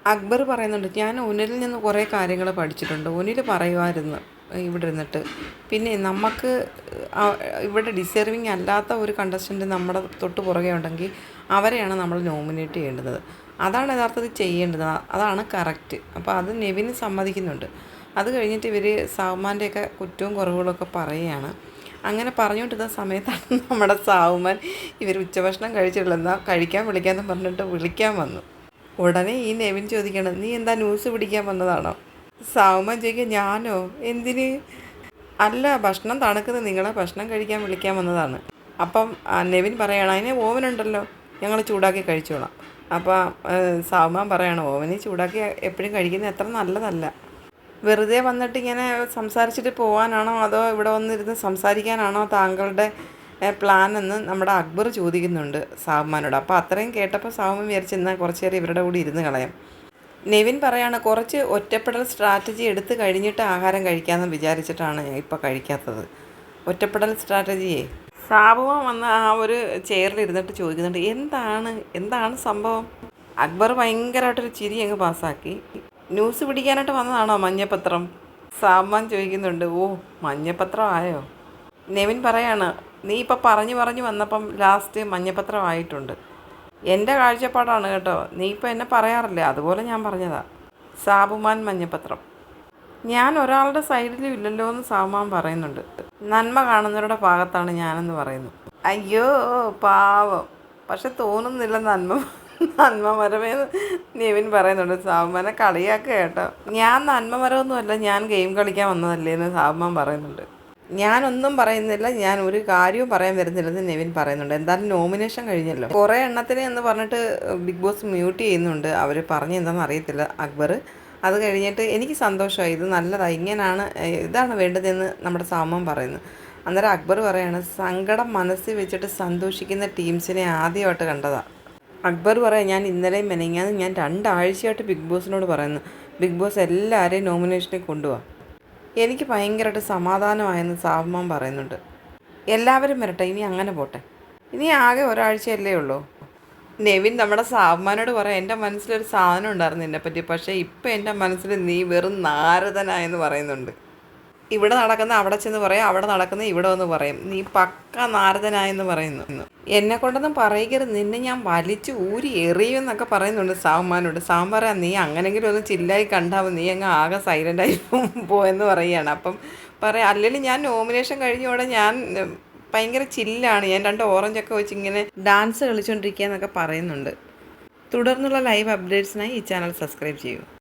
അക്ബർ പറയുന്നുണ്ട്, ഞാൻ ഒനിലിൽ നിന്ന് കുറേ കാര്യങ്ങൾ പഠിച്ചിട്ടുണ്ട്. ഒനിൽ പറയുമായിരുന്നു ഇവിടെ ഇരുന്നിട്ട്, പിന്നെ നമുക്ക് ഇവിടെ ഡിസേർവിങ് അല്ലാത്ത ഒരു കണ്ടസ്റ്റൻ്റ് നമ്മുടെ തൊട്ട് പുറകെ ഉണ്ടെങ്കിൽ അവരെയാണ് നമ്മൾ നോമിനേറ്റ് ചെയ്യേണ്ടത്. അതാണ് യഥാർത്ഥത്തിൽ ചെയ്യേണ്ടത്, അതാണ് കറക്റ്റ്. അപ്പോൾ അത് നെവിന് സമ്മതിക്കുന്നുണ്ട്. അത് കഴിഞ്ഞിട്ട് ഇവർ സാവുമാൻ്റെയൊക്കെ കുറ്റവും കുറവുകളൊക്കെ പറയുകയാണ്. അങ്ങനെ പറഞ്ഞുകൊണ്ടിരുന്ന സമയത്താണ് നമ്മുടെ സാവുമാൻ ഇവർ ഉച്ചഭക്ഷണം കഴിച്ചിട്ടില്ലെന്നാൽ കഴിക്കാൻ വിളിക്കാമെന്ന് പറഞ്ഞിട്ട് വിളിക്കാൻ വന്നു. ഉടനെ ഈ നെവിൻ ചോദിക്കണം, നീ എന്താ ന്യൂസ് പിടിക്കാൻ വന്നതാണോ? സാവുമാൻ ചോദിക്കുക, ഞാനോ, എന്തിന്? അല്ല, ഭക്ഷണം തണുക്കുന്നത് നിങ്ങളെ ഭക്ഷണം കഴിക്കാൻ വിളിക്കാൻ വന്നതാണ്. അപ്പം നെവിൻ പറയണം, അതിന് ഓവനുണ്ടല്ലോ, ഞങ്ങൾ ചൂടാക്കി കഴിച്ചോളാം. അപ്പോൾ സാവുമാൻ പറയണം, ഓവനിൽ ചൂടാക്കി എപ്പോഴും കഴിക്കുന്നത് അത്ര നല്ലതല്ല. വെറുതെ വന്നിട്ട് ഇങ്ങനെ സംസാരിച്ചിട്ട് പോകാനാണോ അതോ ഇവിടെ വന്നിരുന്ന് സംസാരിക്കാനാണോ താങ്കളുടെ പ്ലാൻ എന്ന് നമ്മുടെ അക്ബർ ചോദിക്കുന്നുണ്ട് സാവുമാനോട്. അപ്പോൾ അത്രയും കേട്ടപ്പോൾ സാവുമാൻ വിചാരിച്ച് എന്നാൽ കുറച്ച് നേരം ഇവരുടെ കൂടി ഇരുന്ന് കളയാം. നെവിൻ പറയാണ്, കുറച്ച് ഒറ്റപ്പെടൽ സ്ട്രാറ്റജി എടുത്ത് കഴിഞ്ഞിട്ട് ആഹാരം കഴിക്കാമെന്ന് വിചാരിച്ചിട്ടാണ് ഞാൻ ഇപ്പോൾ കഴിക്കാത്തത്. ഒറ്റപ്പെടൽ സ്ട്രാറ്റജിയെ സാവുമാൻ വന്ന് ആ ഒരു ചെയറിൽ ഇരുന്നിട്ട് ചോദിക്കുന്നുണ്ട്, എന്താണ് സംഭവം? അക്ബർ ഭയങ്കരമായിട്ടൊരു ചിരി അങ്ങ് പാസ്സാക്കി. ന്യൂസ് പിടിക്കാനായിട്ട് വന്നതാണോ മഞ്ഞപ്പത്രം? സാവുമാൻ ചോദിക്കുന്നുണ്ട്. ഓ, മഞ്ഞപ്പത്രം ആയോ? നെവിൻ പറയാണ്, നീ ഇപ്പം പറഞ്ഞു വന്നപ്പം ലാസ്റ്റ് മഞ്ഞപ്പത്രം ആയിട്ടുണ്ട്. എൻ്റെ കാഴ്ചപ്പാടാണ് കേട്ടോ, നീ ഇപ്പം എന്നെ പറയാറില്ലേ, അതുപോലെ ഞാൻ പറഞ്ഞതാ. സാവുമാൻ മഞ്ഞപ്പത്രം. ഞാൻ ഒരാളുടെ സൈഡിലും ഇല്ലല്ലോ എന്ന് സാവുമാൻ പറയുന്നുണ്ട്. നന്മ കാണുന്നവരുടെ ഭാഗത്താണ് ഞാനെന്ന് പറയുന്നു. അയ്യോ പാവം, പക്ഷെ തോന്നുന്നില്ല നന്മമരമേന്ന് നെവിൻ പറയുന്നുണ്ട്. സാവുമാനെ കളിയാക്കുക കേട്ടോ. ഞാൻ നന്മമരമൊന്നുമല്ല, ഞാൻ ഗെയിം കളിക്കാൻ വന്നതല്ലേ എന്ന് സാവുമാൻ പറയുന്നുണ്ട്. ഞാനൊന്നും പറയുന്നില്ല, ഞാൻ ഒരു കാര്യവും പറയാൻ വരുന്നില്ലെന്ന് നെവിൻ പറയുന്നുണ്ട്. എന്തായാലും നോമിനേഷൻ കഴിഞ്ഞല്ലോ. കുറേ എണ്ണത്തിന് എന്ന് പറഞ്ഞിട്ട് ബിഗ് ബോസ് മ്യൂട്ട് ചെയ്യുന്നുണ്ട്. അവർ പറഞ്ഞെന്താണെന്ന് അറിയത്തില്ല അക്ബർ. അത് കഴിഞ്ഞിട്ട് എനിക്ക് സന്തോഷമായി, ഇത് നല്ലതാണ്, ഇതാണ് വേണ്ടതെന്ന് നമ്മുടെ സാവുമാൻ പറയുന്നു. അന്നേരം അക്ബർ പറയാണ്, സങ്കടം മനസ്സിൽ വെച്ചിട്ട് സന്തോഷിക്കുന്ന ടീംസിനെ ആദ്യമായിട്ട് കണ്ടതാണ്. അക്ബർ പറയാം, ഞാൻ ഇന്നലെയും മെനങ്ങാന്ന് ഞാൻ 2 ആഴ്ചയായിട്ട് ബിഗ് ബോസിനോട് പറയുന്നു, ബിഗ് ബോസ് എല്ലാവരെയും നോമിനേഷനിൽ കൊണ്ടുപോകാം. എനിക്ക് ഭയങ്കരമായിട്ട് സമാധാനമായെന്ന് സാവുമാൻ പറയുന്നുണ്ട്. എല്ലാവരും വരട്ടെ, ഇനി അങ്ങനെ പോട്ടെ, ഇനി ആകെ ഒരാഴ്ചയല്ലേ ഉള്ളൂ. നെവിൻ നമ്മുടെ സാവുമാനോട് പറയാം, എൻ്റെ മനസ്സിലൊരു സാധനം ഉണ്ടായിരുന്നു എന്നെപ്പറ്റി, പക്ഷേ ഇപ്പം എൻ്റെ മനസ്സിൽ നീ വെറും നാരദനായെന്ന് പറയുന്നുണ്ട്. ഇവിടെ നടക്കുന്ന അവിടെ ചെന്ന് പറയും, അവിടെ നടക്കുന്ന ഇവിടെ വന്ന് പറയും, നീ പക്ക നാരദനായെന്ന് പറയുന്നു. എന്നെ കൊണ്ടൊന്നും പറയരുത്, നിന്നെ ഞാൻ വലിച്ചു ഊരി എറിയുമെന്നൊക്കെ പറയുന്നുണ്ട് സാവുമാനോട്. സാവുമാൻ പറയാം, നീ അങ്ങനെങ്കിലും ഒന്ന് ചില്ലായി കണ്ടാവും, നീ അങ്ങ് ആകെ സൈലൻ്റായി പോയെന്ന് പറയുകയാണ്. അപ്പം പറയാം, അല്ലെങ്കിൽ ഞാൻ നോമിനേഷൻ കഴിഞ്ഞോടെ ഞാൻ ഭയങ്കര ചില്ലാണ്, ഞാൻ 2 ഓറഞ്ചൊക്കെ വെച്ച് ഇങ്ങനെ ഡാൻസ് കളിച്ചുകൊണ്ടിരിക്കുക എന്നൊക്കെ പറയുന്നുണ്ട്. തുടർന്നുള്ള ലൈവ് അപ്ഡേറ്റ്സിനായി ഈ ചാനൽ സബ്സ്ക്രൈബ് ചെയ്യൂ.